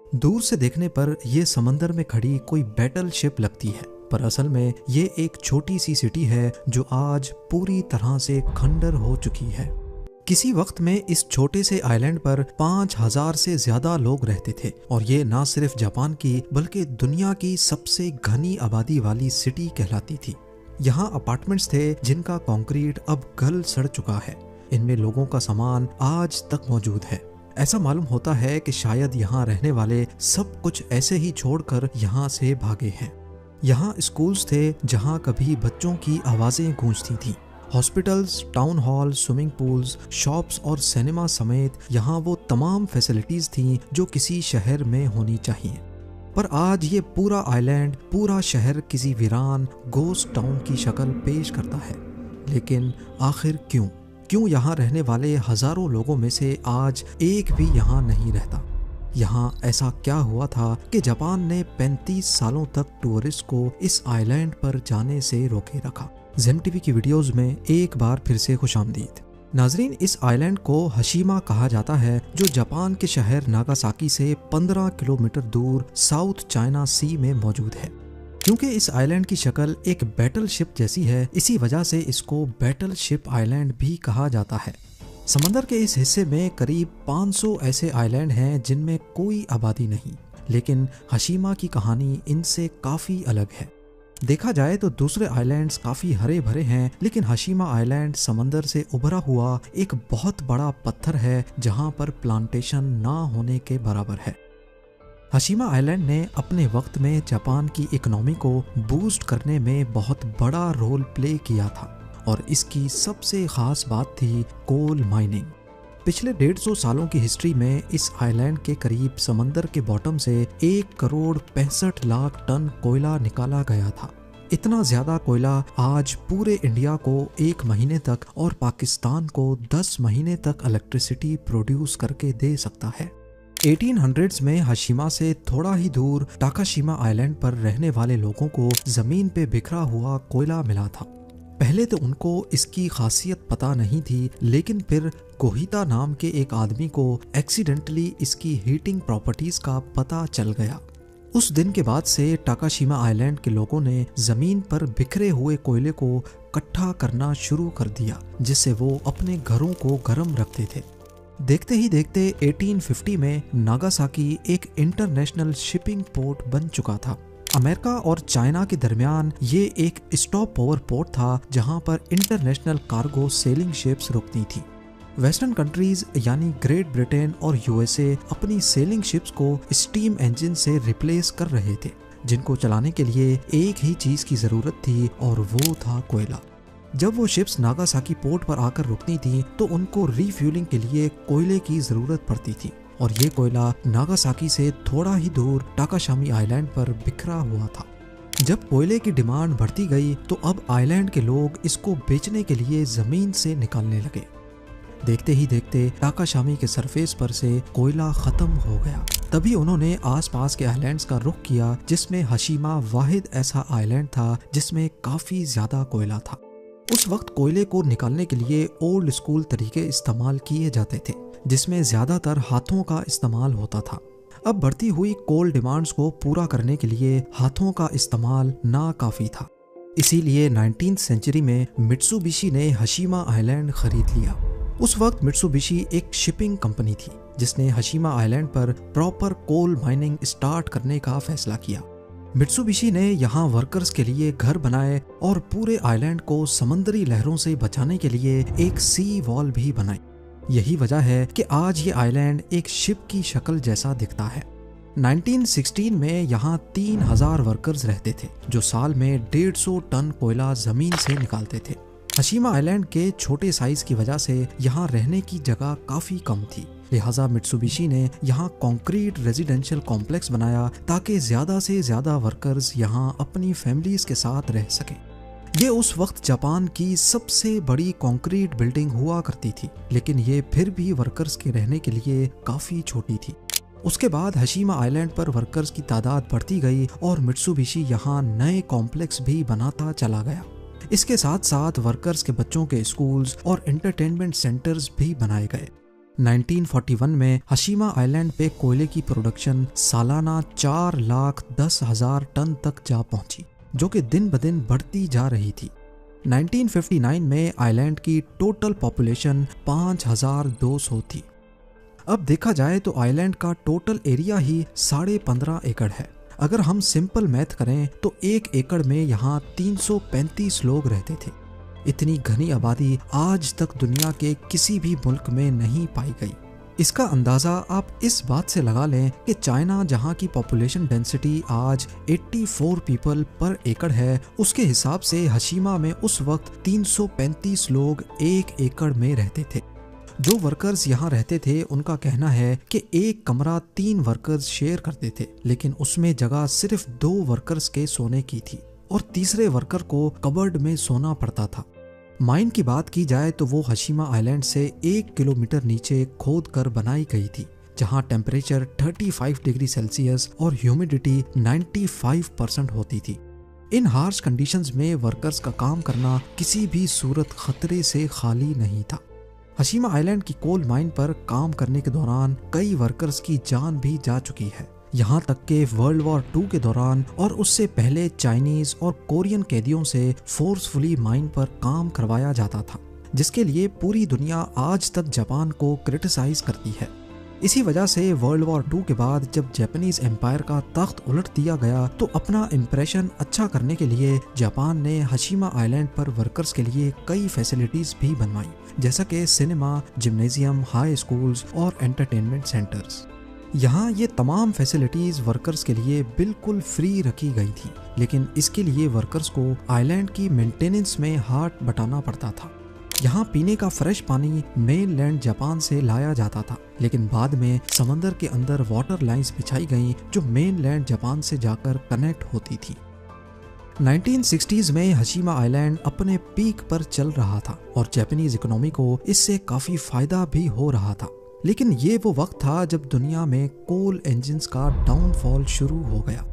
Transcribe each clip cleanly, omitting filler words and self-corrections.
दूर से देखने पर यह समंदर में खड़ी कोई बैटल शिप लगती है, पर असल में ये एक छोटी सी सिटी है जो आज पूरी तरह से खंडर हो चुकी है। किसी वक्त में इस छोटे से आइलैंड पर 5000 से ज्यादा लोग रहते थे और ये ना सिर्फ जापान की बल्कि दुनिया की सबसे घनी आबादी वाली सिटी कहलाती थी। यहाँ अपार्टमेंट्स थे जिनका कंक्रीट अब गल सड़ चुका है। इनमें लोगों का सामान आज तक मौजूद है। ऐसा मालूम होता है कि शायद यहाँ रहने वाले सब कुछ ऐसे ही छोड़कर यहाँ से भागे हैं। यहाँ स्कूल्स थे जहाँ कभी बच्चों की आवाजें गूंजती थीं। Hospitals, town hall, swimming pools, shops और सिनेमा समेत यहाँ वो तमाम फैसिलिटीज थीं जो किसी शहर में होनी चाहिए। पर आज ये पूरा आइलैंड, पूरा शहर किसी वीरान गोस्ट टाउन की शक्ल पेश करता है। लेकिन आखिर क्यों यहाँ रहने वाले हजारों लोगों में से आज एक भी यहाँ नहीं रहता? यहाँ ऐसा क्या हुआ था कि जापान ने 35 सालों तक टूरिस्ट को इस आइलैंड पर जाने से रोके रखा? ज़ेन टीवी की वीडियोस में एक बार फिर से खुशामदीद। नाजरीन, इस आइलैंड को हशीमा कहा जाता है जो जापान के शहर नागासाकी से 15 किलोमीटर दूर साउथ चाइना सी में मौजूद है। क्योंकि इस आइलैंड की शक्ल एक बैटल शिप जैसी है, इसी वजह से इसको बैटल शिप आइलैंड भी कहा जाता है। समंदर के इस हिस्से में करीब 500 ऐसे आइलैंड हैं जिनमें कोई आबादी नहीं, लेकिन हशीमा की कहानी इनसे काफ़ी अलग है। देखा जाए तो दूसरे आइलैंड्स काफ़ी हरे भरे हैं, लेकिन हशीमा आइलैंड समंदर से उभरा हुआ एक बहुत बड़ा पत्थर है जहां पर प्लांटेशन ना होने के बराबर है। हशीमा आइलैंड ने अपने वक्त में जापान की इकोनॉमी को बूस्ट करने में बहुत बड़ा रोल प्ले किया था और इसकी सबसे खास बात थी कोल माइनिंग। पिछले 150 सालों की हिस्ट्री में इस आइलैंड के करीब समंदर के बॉटम से 1 करोड़ 65 लाख टन कोयला निकाला गया था। इतना ज्यादा कोयला आज पूरे इंडिया को 1 महीने तक और पाकिस्तान को 10 महीने तक इलेक्ट्रिसिटी प्रोड्यूस करके दे सकता है। 1800s में हशीमा से थोड़ा ही दूर टाकाशिमा आइलैंड पर रहने वाले लोगों को जमीन पे बिखरा हुआ कोयला मिला था। पहले तो उनको इसकी खासियत पता नहीं थी, लेकिन फिर कोहिता नाम के एक आदमी को एक्सीडेंटली इसकी हीटिंग प्रॉपर्टीज का पता चल गया। उस दिन के बाद से टाकाशिमा आइलैंड के लोगों ने जमीन पर बिखरे हुए कोयले को इकट्ठा करना शुरू कर दिया, जिससे वो अपने घरों को गर्म रखते थे। देखते ही देखते 1850 में नागासाकी एक इंटरनेशनल शिपिंग पोर्ट बन चुका था। अमेरिका और चाइना के दरमियान ये एक स्टॉप ओवर पोर्ट था जहां पर इंटरनेशनल कार्गो सेलिंग शिप्स रुकती थी। वेस्टर्न कंट्रीज यानी ग्रेट ब्रिटेन और यूएसए अपनी सेलिंग शिप्स को स्टीम इंजन से रिप्लेस कर रहे थे, जिनको चलाने के लिए एक ही चीज की जरूरत थी और वो था कोयला। जब वो शिप्स नागासाकी पोर्ट पर आकर रुकती थी तो उनको रिफ्यूलिंग के लिए कोयले की जरूरत पड़ती थी और ये कोयला नागासाकी से थोड़ा ही दूर टाकाशामी आइलैंड पर बिखरा हुआ था। जब कोयले की डिमांड बढ़ती गई तो अब आइलैंड के लोग इसको बेचने के लिए जमीन से निकालने लगे। देखते ही देखते टाकाशामी के सरफेस पर से कोयला खत्म हो गया। तभी उन्होंने आसपास के आइलैंड्स का रुख किया, जिसमें हशीमा वाहिद ऐसा आइलैंड था जिसमें काफी ज्यादा कोयला था। उस वक्त कोयले को निकालने के लिए ओल्ड स्कूल तरीके इस्तेमाल किए जाते थे, जिसमें ज्यादातर हाथों का इस्तेमाल होता था। अब बढ़ती हुई कोल डिमांड्स को पूरा करने के लिए हाथों का इस्तेमाल नाकाफी था। इसीलिए 19th सेंचुरी में मित्सुबिशी ने हशीमा आइलैंड खरीद लिया। उस वक्त मित्सुबिशी एक शिपिंग कंपनी थी जिसने हशीमा आइलैंड पर प्रॉपर कोल माइनिंग स्टार्ट करने का फैसला किया। मित्सुबिशी ने यहाँ वर्कर्स के लिए घर बनाए और पूरे आइलैंड को समंदरी लहरों से बचाने के लिए एक सी वॉल भी बनाई। यही वजह है कि आज ये आइलैंड एक शिप की शक्ल जैसा दिखता है। 1916 में यहाँ 3000 वर्कर्स रहते थे जो साल में 150 टन कोयला जमीन से निकालते थे। हशीमा आइलैंड के छोटे साइज की वजह से यहाँ रहने की जगह काफी कम थी, लिहाजा मित्सुबिशी ने यहाँ कंक्रीट रेजिडेंशियल कॉम्प्लेक्स बनाया ताकि ज्यादा से ज्यादा वर्कर्स यहाँ अपनी फैमिलीज के साथ रह सकें। ये उस वक्त जापान की सबसे बड़ी कंक्रीट बिल्डिंग हुआ करती थी, लेकिन ये फिर भी वर्कर्स के रहने के लिए काफी छोटी थी। उसके बाद हशीमा आइलैंड पर वर्कर्स की तादाद बढ़ती गई और मित्सुबिशी यहाँ नए कॉम्प्लेक्स भी बनाता चला गया। इसके साथ साथ वर्कर्स के बच्चों के स्कूल्स और एंटरटेनमेंट सेंटर्स भी बनाए गए। 1941 में हशीमा आइलैंड पे कोयले की प्रोडक्शन सालाना 4,10,000 टन तक जा पहुंची, जो कि दिन ब दिन बढ़ती जा रही थी। 1959 में आइलैंड की टोटल पॉपुलेशन 5,200 थी। अब देखा जाए तो आइलैंड का टोटल एरिया ही 15.5 एकड़ है। अगर हम सिंपल मैथ करें तो 1 एकड़ में यहाँ 335 लोग रहते थे। इतनी घनी आबादी आज तक दुनिया के किसी भी मुल्क में नहीं पाई गई। इसका अंदाज़ा आप इस बात से लगा लें कि चाइना, जहाँ की पॉपुलेशन डेंसिटी आज 84 पीपल पर एकड़ है, उसके हिसाब से हशीमा में उस वक्त 335 लोग 1 एकड़ में रहते थे। जो वर्कर्स यहाँ रहते थे उनका कहना है कि एक कमरा 3 वर्कर्स शेयर करते थे, लेकिन उसमें जगह सिर्फ 2 वर्कर्स के सोने की थी और तीसरे वर्कर को कबर्ड में सोना पड़ता था। माइन की बात की जाए तो वो हशीमा आइलैंड से 1 किलोमीटर नीचे खोद कर बनाई गई थी, जहाँ टेम्परेचर 35 डिग्री सेल्सियस और ह्यूमिडिटी 95% होती थी। इन हार्श कंडीशंस में वर्कर्स का काम करना किसी भी सूरत खतरे से खाली नहीं था। हशीमा आइलैंड की कोल माइन पर काम करने के दौरान कई वर्कर्स की जान भी जा चुकी है। यहाँ तक कि वर्ल्ड वॉर 2 के दौरान और उससे पहले चाइनीज और कोरियन कैदियों से फोर्सफुली माइन पर काम करवाया जाता था, जिसके लिए पूरी दुनिया आज तक जापान को क्रिटिसाइज करती है। इसी वजह से वर्ल्ड वॉर 2 के बाद जब जापानीज एम्पायर का तख्त उलट दिया गया तो अपना इम्प्रेशन अच्छा करने के लिए जापान ने हशीमा आइलैंड पर वर्कर्स के लिए कई फैसिलिटीज भी बनवाई, जैसा कि सिनेमा, जिम्नेजियम, हाई स्कूल्स और एंटरटेनमेंट सेंटर्स। यहाँ ये तमाम फैसिलिटीज वर्कर्स के लिए बिल्कुल फ्री रखी गई थी, लेकिन इसके लिए वर्कर्स को आइलैंड की मेंटेनेंस में हाथ बटाना पड़ता था। यहाँ पीने का फ्रेश पानी मेनलैंड जापान से लाया जाता था, लेकिन बाद में समंदर के अंदर वाटर लाइंस बिछाई गईं जो मेनलैंड जापान से जाकर कनेक्ट होती थी। 1960s में हशीमा आइलैंड अपने पीक पर चल रहा था और जापानीज इकोनॉमी को इससे काफी फायदा भी हो रहा था। लेकिन ये वो वक्त था जब दुनिया में कोल इंजन्स का डाउनफॉल शुरू हो गया।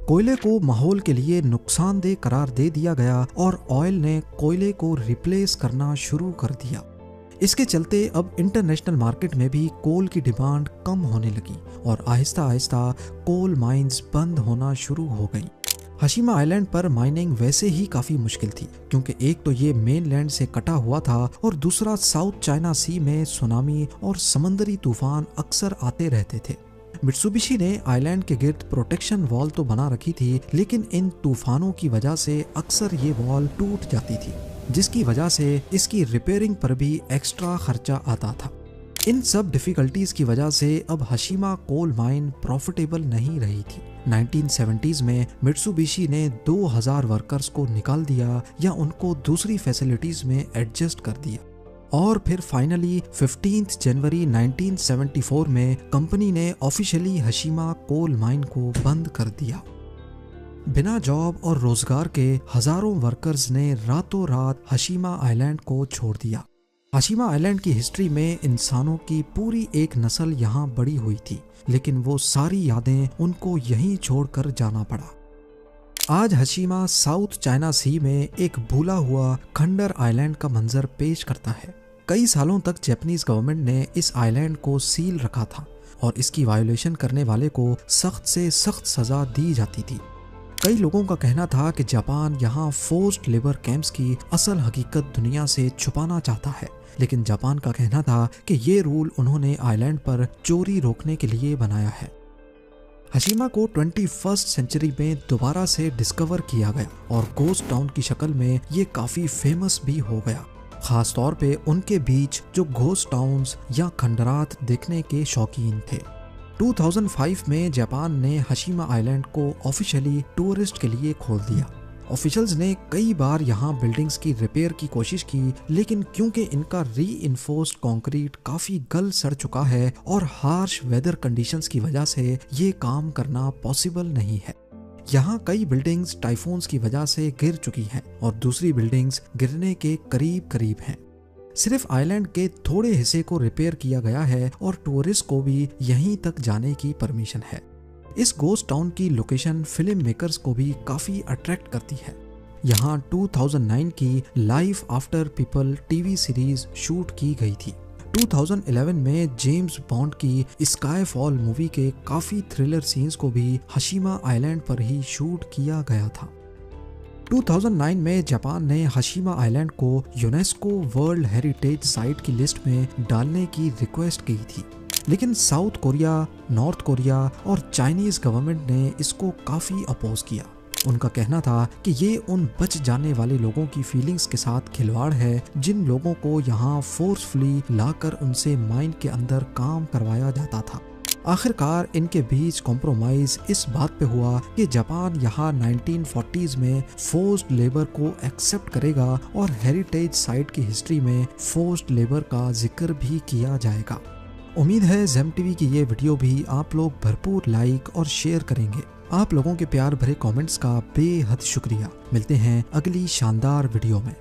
कोयले को माहौल के लिए नुकसानदेह करार दे दिया गया और ऑयल ने कोयले को रिप्लेस करना शुरू कर दिया। इसके चलते अब इंटरनेशनल मार्केट में भी कोल की डिमांड कम होने लगी और आहिस्ता आहिस्ता कोल माइंस बंद होना शुरू हो गई। हशीमा आइलैंड पर माइनिंग वैसे ही काफी मुश्किल थी, क्योंकि एक तो ये मेनलैंड से कटा हुआ था और दूसरा साउथ चाइना सी में सुनामी और समंदरी तूफान अक्सर आते रहते थे। मित्सुबिशी ने आइलैंड के गिर्द प्रोटेक्शन वॉल तो बना रखी थी, लेकिन इन तूफानों की वजह से अक्सर ये वॉल टूट जाती थी, जिसकी वजह से इसकी रिपेयरिंग पर भी एक्स्ट्रा खर्चा आता था। इन सब डिफिकल्टीज की वजह से अब हशीमा कोल माइन प्रॉफिटेबल नहीं रही थी। 1970s में मित्सुबिशी ने 2000 वर्कर्स को निकाल दिया या उनको दूसरी फैसिलिटीज में एडजस्ट कर दिया और फिर फाइनली 15 जनवरी 1974 में कंपनी ने ऑफिशियली हशीमा कोल माइन को बंद कर दिया। बिना जॉब और रोजगार के हजारों वर्कर्स ने रातों रात हशीमा आइलैंड को छोड़ दिया। हशीमा आइलैंड की हिस्ट्री में इंसानों की पूरी एक नस्ल यहाँ बड़ी हुई थी, लेकिन वो सारी यादें उनको यहीं छोड़कर जाना पड़ा। आज हशीमा साउथ चाइना सी में एक भूला हुआ खंडर आइलैंड का मंजर पेश करता है। कई सालों तक जापानीज गवर्नमेंट ने इस आइलैंड को सील रखा था और इसकी वायोलेशन करने वाले को सख्त से सख्त सजा दी जाती थी। कई लोगों का कहना था कि जापान यहाँ फोर्स्ड लेबर कैंप्स की असल हकीकत दुनिया से छुपाना चाहता है, लेकिन जापान का कहना था कि ये रूल उन्होंने आइलैंड पर चोरी रोकने के लिए बनाया है। हशीमा को 21st सेंचुरी में दोबारा से डिस्कवर किया गया और गोस्ट टाउन की शक्ल में ये काफी फेमस भी हो गया, खास तौर पे उनके बीच जो घोस्ट टाउन्स या खंडरात देखने के शौकीन थे। 2005 में जापान ने हशीमा आइलैंड को ऑफिशियली टूरिस्ट के लिए खोल दिया। ऑफिशियल्स ने कई बार यहाँ बिल्डिंग्स की रिपेयर की कोशिश की, लेकिन क्योंकि इनका रीइंफोर्स्ड कंक्रीट काफी गल सड़ चुका है और हार्श वेदर कंडीशंस की वजह से ये काम करना पॉसिबल नहीं है। यहाँ कई बिल्डिंग्स टाइफून्स की वजह से गिर चुकी हैं और दूसरी बिल्डिंग्स गिरने के करीब करीब हैं। सिर्फ आइलैंड के थोड़े हिस्से को रिपेयर किया गया है और टूरिस्ट को भी यहीं तक जाने की परमिशन है। इस गोस्ट टाउन की लोकेशन फिल्म मेकर्स को भी काफी अट्रैक्ट करती है। यहाँ 2009 की life after people TV series shoot की गई थी। 2011 में जेम्स बॉन्ड की स्काईफॉल मूवी के काफी थ्रिलर सीन्स को भी हशीमा आइलैंड पर ही शूट किया गया था। 2009 में जापान ने हशीमा आइलैंड को यूनेस्को वर्ल्ड हेरिटेज साइट की लिस्ट में डालने की रिक्वेस्ट की थी, लेकिन साउथ कोरिया, नॉर्थ कोरिया और चाइनीज गवर्नमेंट ने इसको काफी अपोज किया। उनका कहना था कि ये उन बच जाने वाले लोगों की फीलिंग्स के साथ खिलवाड़ है जिन लोगों को यहाँ फोर्सफुली लाकर उनसे माइन के अंदर काम करवाया जाता था। आखिरकार इनके बीच कॉम्प्रोमाइज इस बात पे हुआ कि जापान यहाँ 1940s में फोर्स्ड लेबर को एक्सेप्ट करेगा और हेरिटेज साइट की हिस्ट्री में फोर्स्ड लेबर का जिक्र भी किया जाएगा। उम्मीद है जेम टीवी की ये वीडियो भी आप लोग भरपूर लाइक और शेयर करेंगे। आप लोगों के प्यार भरे कमेंट्स का बेहद शुक्रिया। मिलते हैं अगली शानदार वीडियो में।